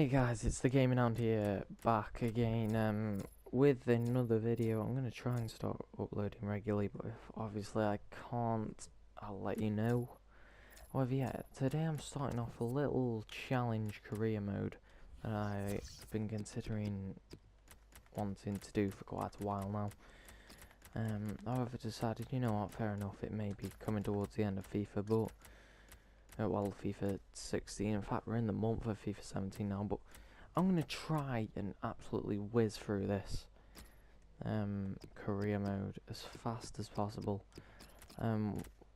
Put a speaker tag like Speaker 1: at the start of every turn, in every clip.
Speaker 1: Hey guys, it's the Gaming Hound here, back again with another video. I'm going to try and start uploading regularly, but if obviously I can't, I'll let you know. However, yeah, today I'm starting off a little challenge career mode that I've been considering wanting to do for quite a while now. However, decided, you know what, fair enough, it may be coming towards the end of FIFA, but well, FIFA 16, in fact we're in the month of FIFA 17 now, but I'm going to try and absolutely whiz through this career mode as fast as possible,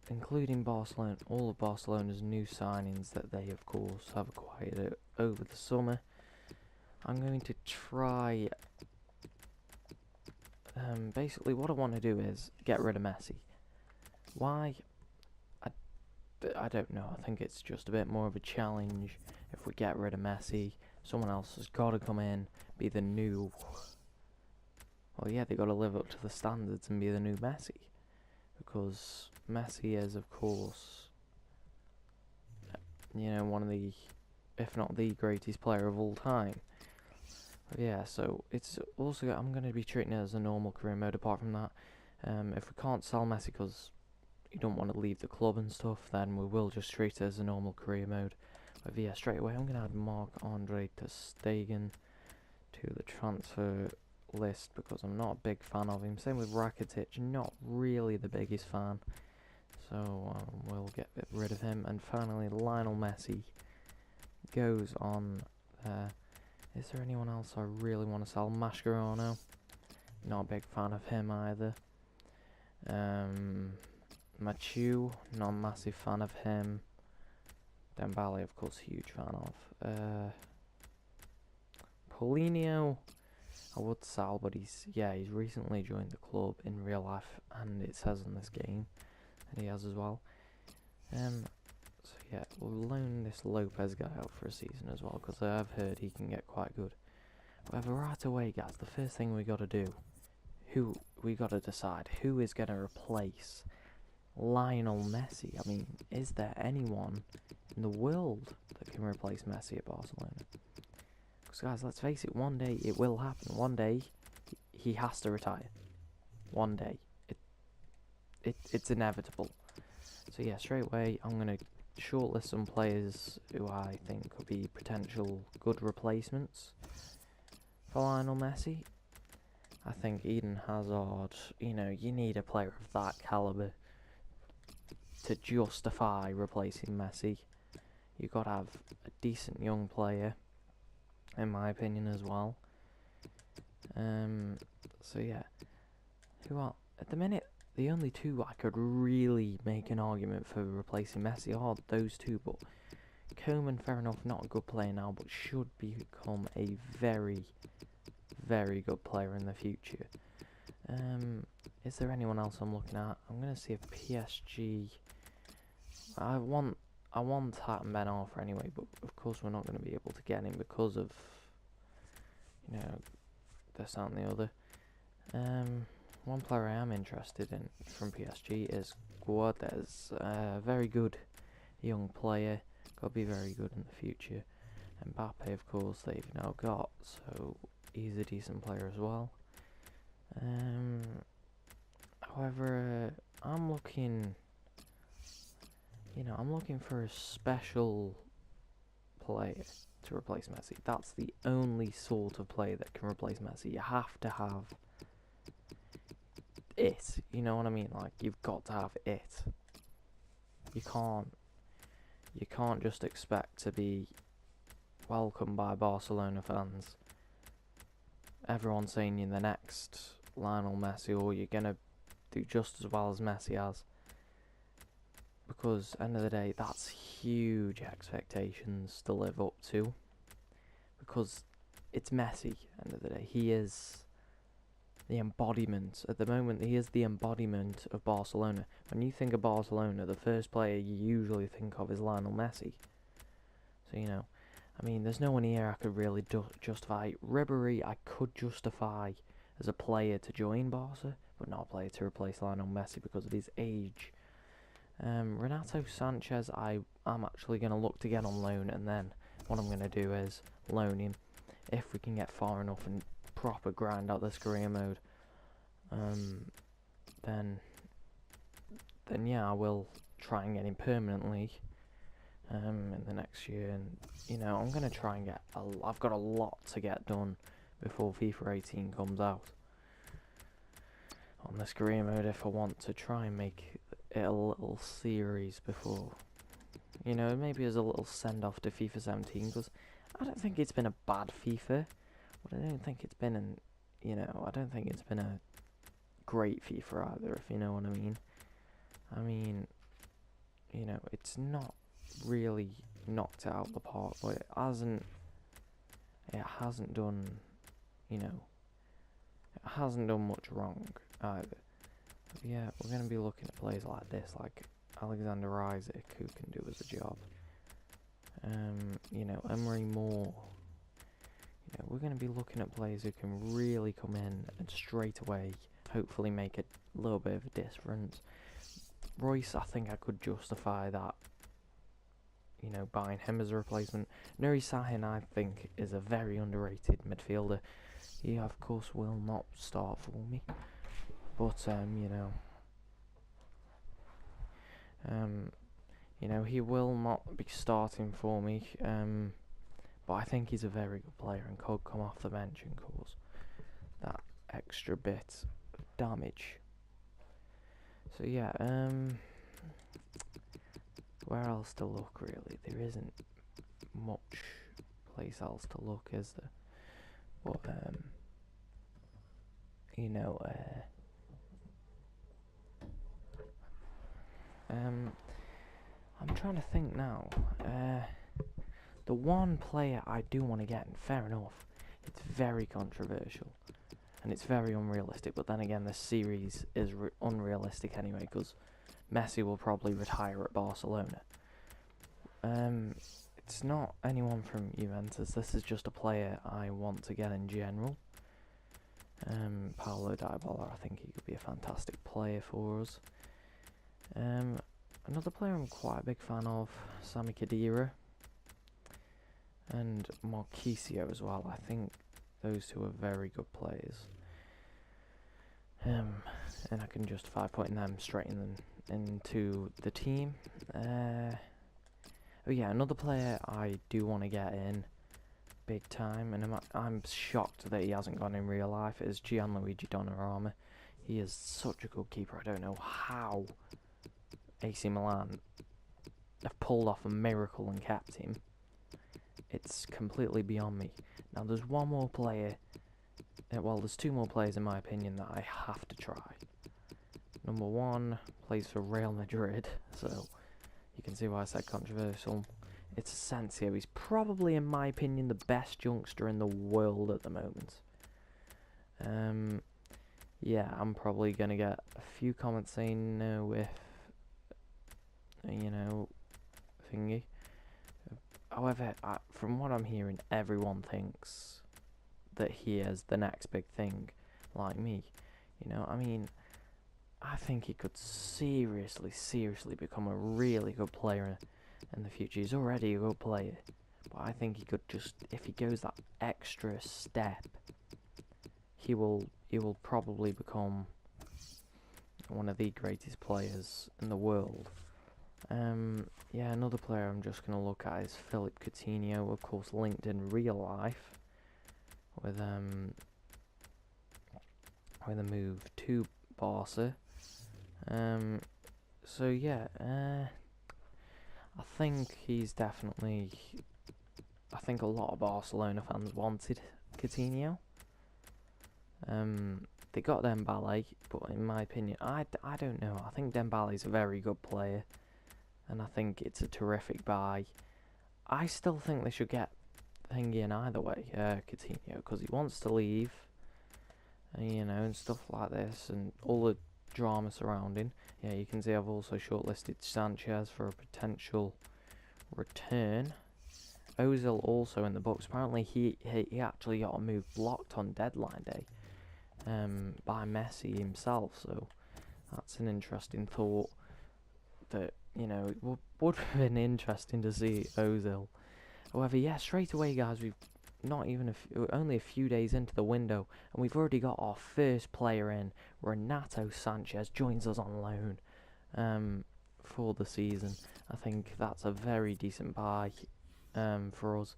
Speaker 1: including Barcelona, all of Barcelona's new signings that they of course have acquired over the summer. I'm going to try, basically what I want to do is get rid of Messi. Why? I don't know, I think it's just a bit more of a challenge. If we get rid of Messi, someone else has got to come in, be the new, well yeah, they've got to live up to the standards and be the new Messi, because Messi is of course, you know, one of the, if not the greatest player of all time. But yeah, so it's also, I'm going to be treating it as a normal career mode. Apart from that, if we can't sell Messi because you don't want to leave the club and stuff, then we will just treat it as a normal career mode. But yeah, straight away I'm going to add Marc-Andre ter Stegen to the transfer list because I'm not a big fan of him. Same with Rakitic, not really the biggest fan. So we'll get rid of him. And finally, Lionel Messi goes on there. Is there anyone else I really want to sell? Mascherano, not a big fan of him either. Machu, not a massive fan of him. Dembele, of course, huge fan of. Paulinho, I would sell, but he's recently joined the club in real life, and it says on this game that he has as well. So yeah, we'll loan this Lopez guy out for a season as well, because I've heard he can get quite good. However, right away, guys, the first thing we got to do, we got to decide who is going to replace Lionel Messi. I mean, is there anyone in the world that can replace Messi at Barcelona? Because guys, let's face it, one day it will happen. One day he has to retire. One day. It's inevitable. So yeah, straight away I'm going to shortlist some players who I think could be potential good replacements for Lionel Messi. I think Eden Hazard, you know, you need a player of that calibre to justify replacing Messi. You've got to have a decent young player, in my opinion, as well. So yeah, at the minute, the only two I could really make an argument for replacing Messi are those two, but Coman, fair enough, not a good player now, but should become a very, very good player in the future. Is there anyone else I'm looking at? I'm going to see if PSG... I want Hat and Ben Arthur anyway, but of course we're not going to be able to get him because of, you know, this, that and the other. One player I am interested in from PSG is Guedes. Very good young player, got to be very good in the future. Mbappe, of course, they've now got, so he's a decent player as well. However, I'm looking for a special player to replace Messi. That's the only sort of player that can replace Messi. You have to have it, you know what I mean? Like, you've got to have it. You can't just expect to be welcomed by Barcelona fans. Everyone's saying you're the next Lionel Messi, or you're gonna do just as well as Messi has. Because, end of the day, that's huge expectations to live up to. Because it's Messi, end of the day. He is the embodiment. At the moment, he is the embodiment of Barcelona. When you think of Barcelona, the first player you usually think of is Lionel Messi. So, you know, I mean, there's no one here I could really justify. Ribery, I could justify as a player to join Barca, but not a player to replace Lionel Messi because of his age. Renato Sanchez, I'm actually going to look to get on loan and then what I'm going to do is loan him. If we can get far enough and proper grind out this career mode, then yeah, I will try and get him permanently in the next year. And you know, I'm going to try and get I've got a lot to get done before FIFA 18 comes out on this career mode, if I want to try and make it a little series before, you know, maybe as a little send-off to FIFA 17, because I don't think it's been a bad FIFA, but I don't think it's been I don't think it's been a great FIFA either, if you know what I mean. I mean, you know, it's not really knocked it out the park, but it hasn't done, you know, it hasn't done much wrong either. But yeah, we're going to be looking at players like this, like Alexander Isaac, who can do us a job. You know, Emery Moore. You know, we're going to be looking at players who can really come in and straight away, hopefully make a little bit of a difference. Royce, I think I could justify that, you know, buying him as a replacement. Nuri Sahin, I think, is a very underrated midfielder. He, of course, will not start for me, but you know, he will not be starting for me. But I think he's a very good player and could come off the bench and cause that extra bit of damage. So yeah, where else to look really? There isn't much place else to look, is there? But you know, I'm trying to think now. The one player I do want to get, and fair enough, it's very controversial and it's very unrealistic, but then again, this series is unrealistic anyway, because Messi will probably retire at Barcelona. It's not anyone from Juventus, this is just a player I want to get in general. Paulo Dybala, I think he could be a fantastic player for us. Another player I'm quite a big fan of, Sami Khedira, and Marquisio as well. I think those two are very good players. And I can justify putting them straight into the team. Oh yeah, another player I do want to get in big time, and I'm shocked that he hasn't gone in real life, is Gianluigi Donnarumma. He is such a good keeper. I don't know how AC Milan have pulled off a miracle and kept him. It's completely beyond me. Now there's one more player, well there's two more players in my opinion that I have to try. Number one plays for Real Madrid, so you can see why I said controversial. It's Asensio. He's probably, in my opinion, the best youngster in the world at the moment. Yeah, I'm probably going to get a few comments saying no if, you know, thingy. However, from what I'm hearing, everyone thinks that he is the next big thing, like me. You know, I mean, I think he could seriously become a really good player in the future. He's already a good player, but I think he could just, if he goes that extra step, he will probably become one of the greatest players in the world. Yeah, another player I'm just going to look at is Philippe Coutinho, of course linked in real life with a move to Barca. So yeah, I think he's definitely, I think a lot of Barcelona fans wanted Coutinho. They got Dembele, but in my opinion, I don't know. I think Dembele's a very good player, and I think it's a terrific buy. I still think they should get Thingy in either way, Coutinho, because he wants to leave, you know, and stuff like this, and all the drama surrounding. Yeah, you can see I've also shortlisted Sanchez for a potential return. Ozil also in the books. Apparently he actually got a move blocked on deadline day by Messi himself, so that's an interesting thought. That, you know, it would have been interesting to see Ozil. However, yeah, straight away, guys, we've not even only a few days into the window, and we've already got our first player in. Renato Sanchez joins us on loan for the season. I think that's a very decent buy for us.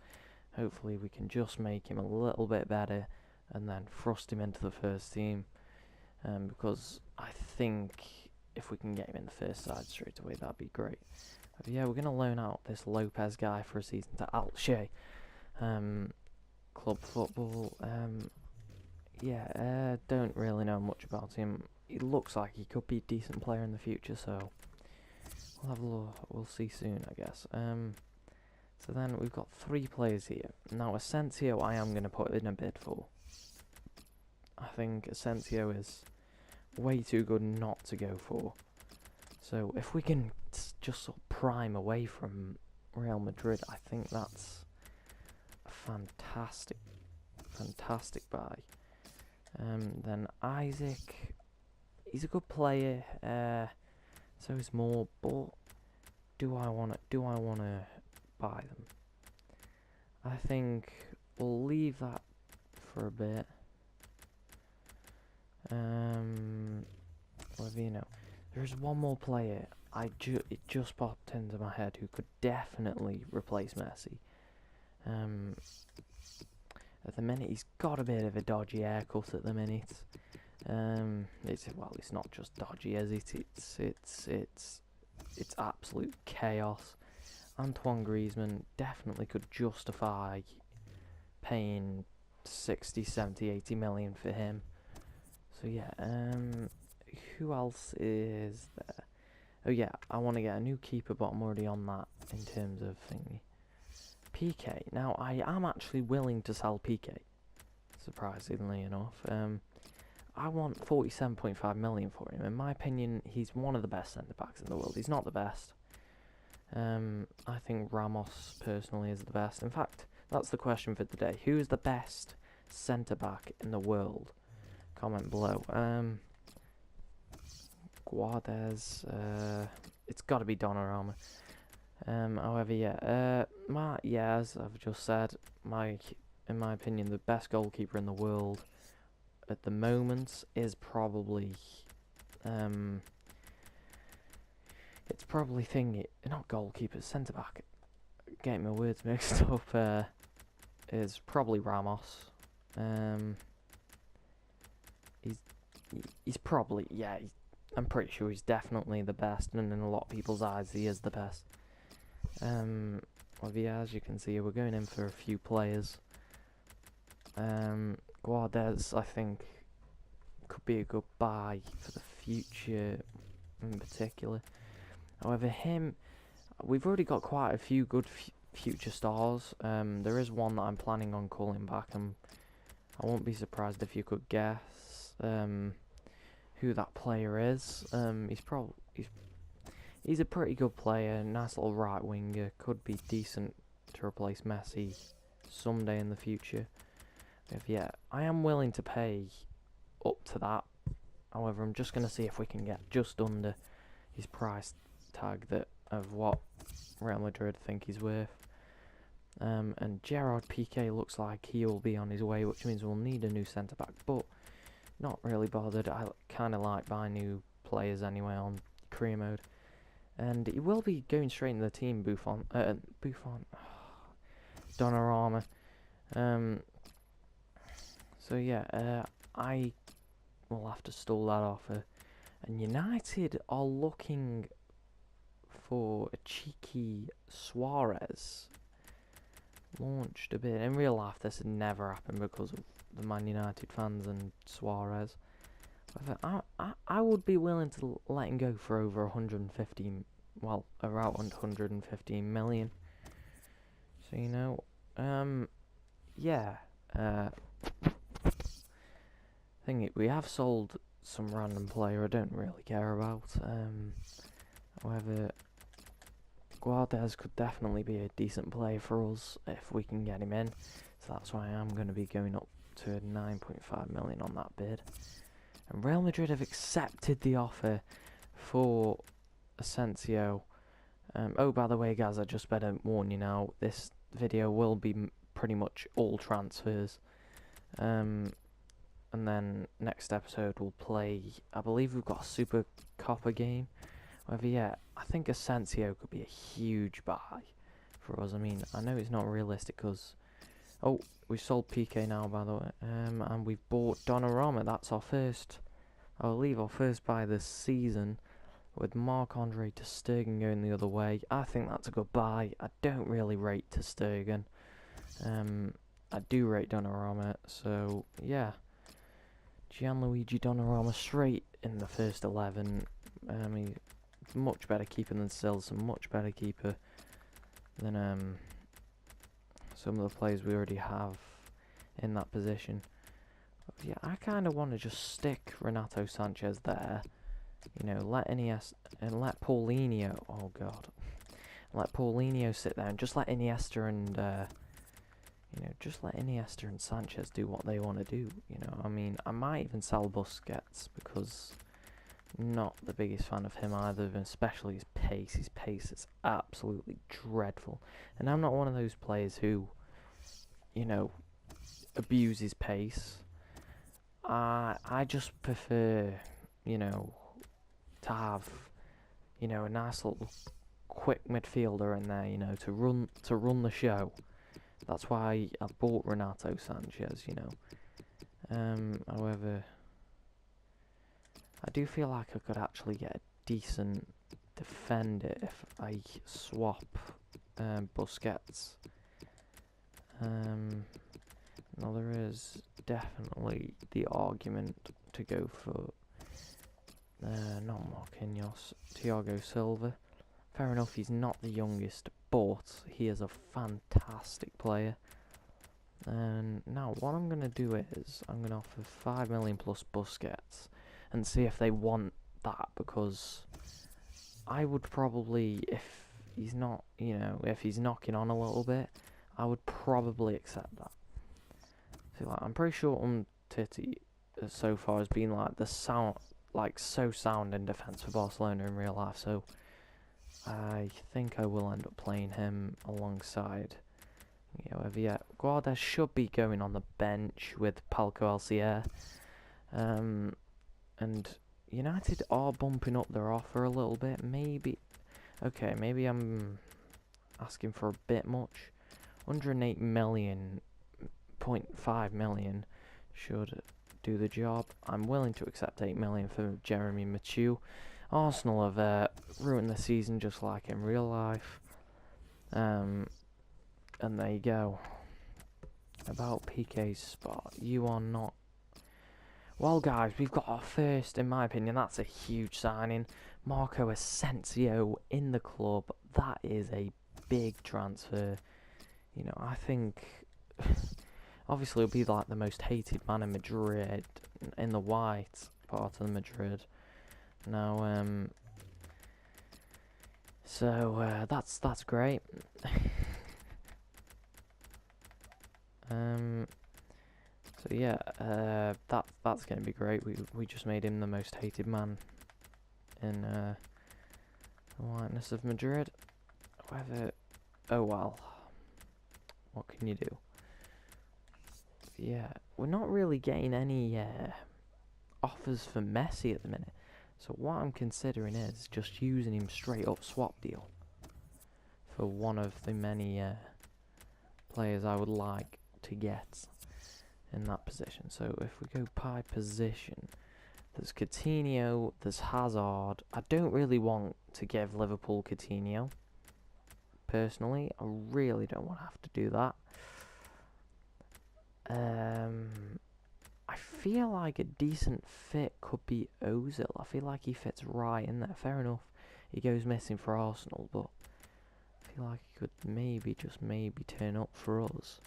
Speaker 1: Hopefully we can just make him a little bit better and then thrust him into the first team, because I think if we can get him in the first side straight away, that'd be great. But yeah, we're going to loan out this Lopez guy for a season to Alche Club Football. Don't really know much about him. He looks like he could be a decent player in the future, so we'll have a look. We'll see soon, I guess. So then we've got 3 players here. Now Asensio I am going to put in a bid for. I think Asensio is way too good not to go for. So if we can just sort of prime away from Real Madrid, I think that's a fantastic buy. Then Isaac, he's a good player. So is Moore, but do I want to buy them? I think we'll leave that for a bit. There's one more player it just popped into my head who could definitely replace Messi. At the minute he's got a bit of a dodgy haircut at the minute. It's not just dodgy, is it? It's absolute chaos. Antoine Griezmann definitely could justify paying 60, 70, 80 million for him. So yeah, who else is there? Oh yeah, I want to get a new keeper, but I'm already on that in terms of thingy. PK. Now, I am actually willing to sell PK, surprisingly enough. I want 47.5 million for him. In my opinion, he's one of the best centre-backs in the world. He's not the best. I think Ramos, personally, is the best. In fact, that's the question for today. Who is the best centre-back in the world? Comment below. Guardes. It's got to be Donnarumma. However, yeah. As I've just said, in my opinion, the best goalkeeper in the world at the moment is probably it's probably not goalkeeper, centre back. Getting my words mixed up. Is probably Ramos. He's probably I'm pretty sure he's definitely the best, and in a lot of people's eyes, he is the best. As you can see, we're going in for a few players. Guardes, I think, could be a good buy for the future in particular. However, we've already got quite a few good future stars. There is one that I'm planning on calling back, and I won't be surprised if you could guess who that player is. He's a pretty good player, nice little right winger, could be decent to replace Messi someday in the future. I am willing to pay up to that. However, I'm just going to see if we can get just under his price tag of what Real Madrid think he's worth. And Gerard Piqué looks like he'll be on his way, which means we'll need a new centre-back, but not really bothered. I kind of like buying new players anyway on career mode. And he will be going straight into the team, Donnarumma. I will have to stall that offer. And United are looking for a cheeky Suarez. Launched a bit. In real life, this would never happen because of the Man United fans and Suarez. I would be willing to let him go for over 115, around 115 million. So, we have sold some random player I don't really care about. However, Guardes could definitely be a decent player for us if we can get him in. So that's why I am going to be going up to 9.5 million on that bid. And Real Madrid have accepted the offer for Asensio. By the way, guys, I just better warn you now, this video will be pretty much all transfers. And then next episode we'll play, I believe we've got a Super Copper game. However, yeah, I think Asensio could be a huge buy for us. I mean, I know it's not realistic because... Oh, we've sold PK now, by the way. And we've bought Donnarumma. That's our first... I believe our first buy this season. With Marc-Andre ter Stegen going the other way. I think that's a good buy. I don't really rate ter Stegen. I do rate Donnarumma, so yeah. Gianluigi Donnarumma straight in the first 11. He's much better keeper than Sills, a much better keeper than some of the players we already have in that position. But yeah, I kind of want to just stick Renato Sanchez there. You know, let Iniesta and let Paulinho. Oh God, let Paulinho sit there and just let Iniesta and just let Iniesta and Sanchez do what they want to do. You know, I mean, I might even sell Busquets because I'm not the biggest fan of him either, especially his pace. His pace is absolutely dreadful, and I'm not one of those players who, abuses pace. I just prefer, to have, a nice little quick midfielder in there, to run the show. That's why I bought Renato Sanchez, However, I do feel like I could actually get a decent defender if I swap Busquets. Now there is definitely the argument to go for not Marquinhos, Thiago Silva. Fair enough, he's not the youngest, but he is a fantastic player. And now what I'm going to do is I'm going to offer 5 million plus Busquets and see if they want that, because I would probably, if he's not, if he's knocking on a little bit, I would probably accept that. So I'm pretty sure Titi so far has been so sound in defence for Barcelona in real life, so I think I will end up playing him alongside. However, yeah, Guardes should be going on the bench with Palco Alcier. And United are bumping up their offer a little bit. Maybe I'm asking for a bit much. 108 million, 0.5 million should do the job. I'm willing to accept 8 million for Jeremy Mathieu. Arsenal have ruined the season just like in real life. And there you go. About PK's spot, you are not... Well, guys, we've got our first, in my opinion, that's a huge signing. Marco Asensio in the club. That is a big transfer. I think... obviously, it'll be like the most hated man in Madrid, in the white part of Madrid. Now, so that's great. So yeah, that's gonna be great. We just made him the most hated man in the whiteness of Madrid. However, oh well, what can you do? Yeah, we're not really getting any offers for Messi at the minute. So what I'm considering is just using him straight up swap deal for one of the many players I would like to get in that position. So if we go by position, there's Coutinho, there's Hazard. I don't really want to give Liverpool Coutinho. Personally, I really don't want to have to do that. I feel like a decent fit could be Ozil. I feel like he fits right in there. Fair enough, he goes missing for Arsenal, but I feel like he could maybe, just maybe, turn up for us.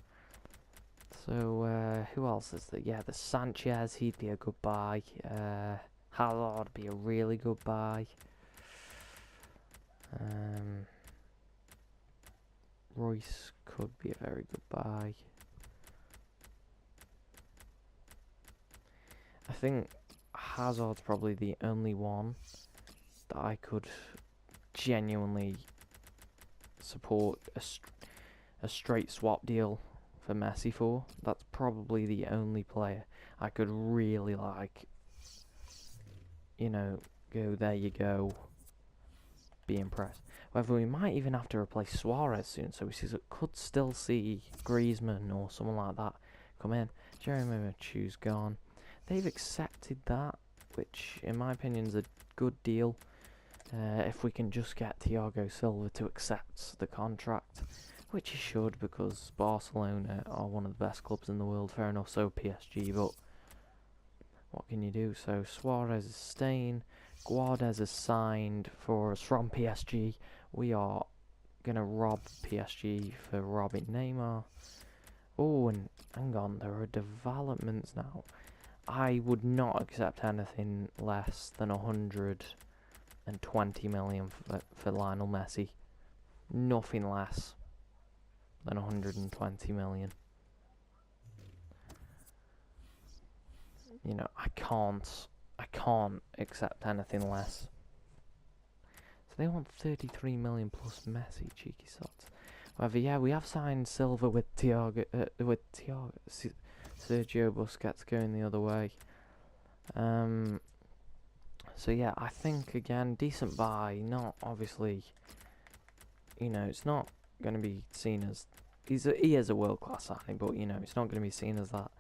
Speaker 1: So, who else is there? Yeah, the Sanchez, he'd be a good buy. Hazard would be a really good buy. Royce could be a very good buy. I think Hazard's probably the only one that I could genuinely support a straight swap deal for Messi for. That's probably the only player I could really like, go, there you go, be impressed. However, we might even have to replace Suarez soon, so we could still see Griezmann or someone like that come in. Jeremy Machu's gone. They've accepted that, which in my opinion is a good deal. If we can just get Thiago Silva to accept the contract, which he should, because Barcelona are one of the best clubs in the world. Fair enough, so PSG, but what can you do? So Suarez is staying. Guardez is signed for us from PSG. We are going to rob PSG for robbing Neymar. Oh, and hang on, there are developments now. I would not accept anything less than 120 million for Lionel Messi. Nothing less than 120 million. I can't accept anything less. So they want 33 million plus Messi, cheeky sots. However, yeah, we have signed Silva with Sergio Busquets going the other way. So yeah, I think again, decent buy. Not obviously, it's not going to be seen as he is a world class signing, but it's not going to be seen as that.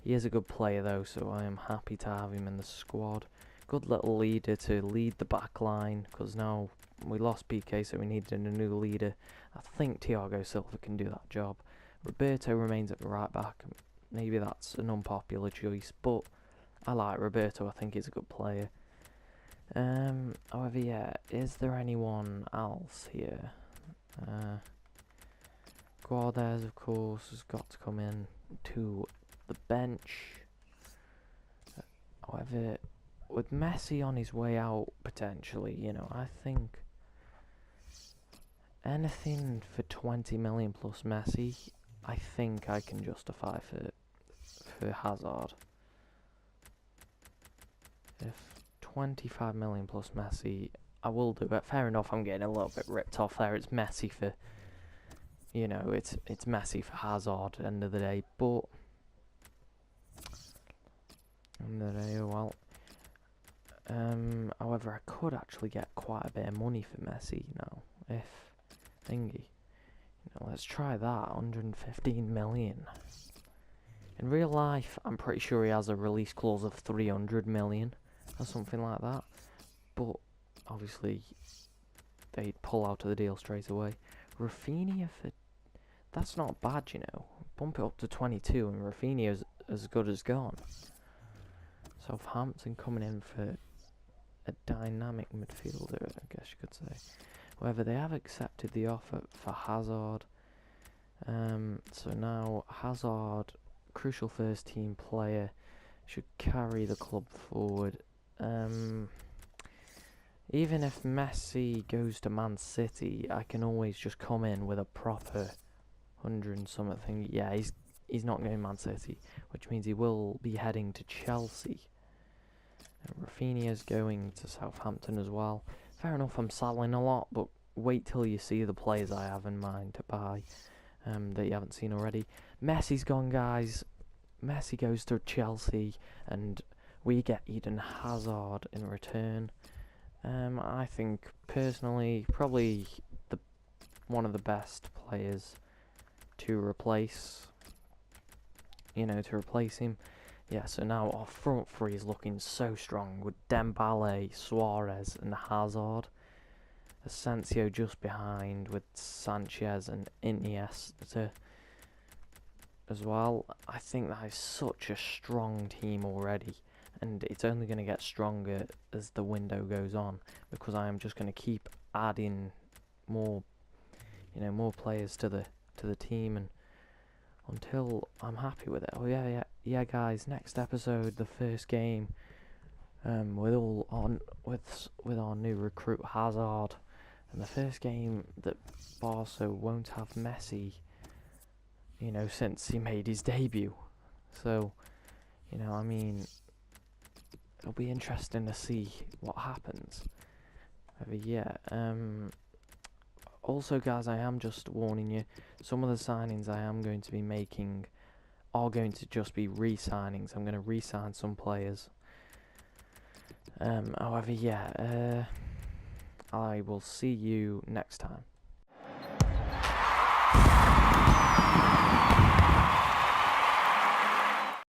Speaker 1: He is a good player though, so I am happy to have him in the squad. Good little leader to lead the back line, because now we lost PK, so we needed a new leader. I think Thiago Silva can do that job. Roberto remains at the right back. Maybe that's an unpopular choice, but I like Roberto. I think he's a good player. However, yeah, is there anyone else here? Guardez, of course, has got to come in to the bench. However, with Messi on his way out, potentially, I think anything for 20 million plus Messi, I think I can justify for Hazard. If 25 million plus Messi, I will do it. Fair enough, I'm getting a little bit ripped off there. It's Messi for, it's Messi for Hazard, end of the day, but however, I could actually get quite a bit of money for Messi now, if thingy. Let's try that, 115 million. In real life, I'm pretty sure he has a release clause of 300 million, or something like that. But, obviously, they'd pull out of the deal straight away. Rafinha that's not bad, Bump it up to 22, and Rafinha's as good as gone. Southampton coming in for a dynamic midfielder, I guess you could say. However, they have accepted the offer for Hazard. So now Hazard, crucial first team player, should carry the club forward. Even if Messi goes to Man City, I can always just come in with a proper 100 and something. Yeah, he's not going to Man City, which means he will be heading to Chelsea. Rafinha's going to Southampton as well. Fair enough, I'm selling a lot, but wait till you see the players I have in mind to buy that you haven't seen already. Messi's gone, guys. Messi goes to Chelsea, and we get Eden Hazard in return. I think, personally, probably one of the best players to replace him. Yeah, so now our front three is looking so strong with Dembele, Suarez and Hazard. Asensio just behind with Sanchez and Iniesta as well. I think that is such a strong team already, and it's only going to get stronger as the window goes on, because I am just going to keep adding more players to the team, and until I'm happy with it. Oh yeah, guys. Next episode, the first game, with our new recruit Hazard, and the first game that Barca won't have Messi, since he made his debut. So, it'll be interesting to see what happens. But yeah, Also, guys, I am just warning you, some of the signings I am going to be making are going to just be re-signings. I'm going to re-sign some players. However, yeah, I will see you next time.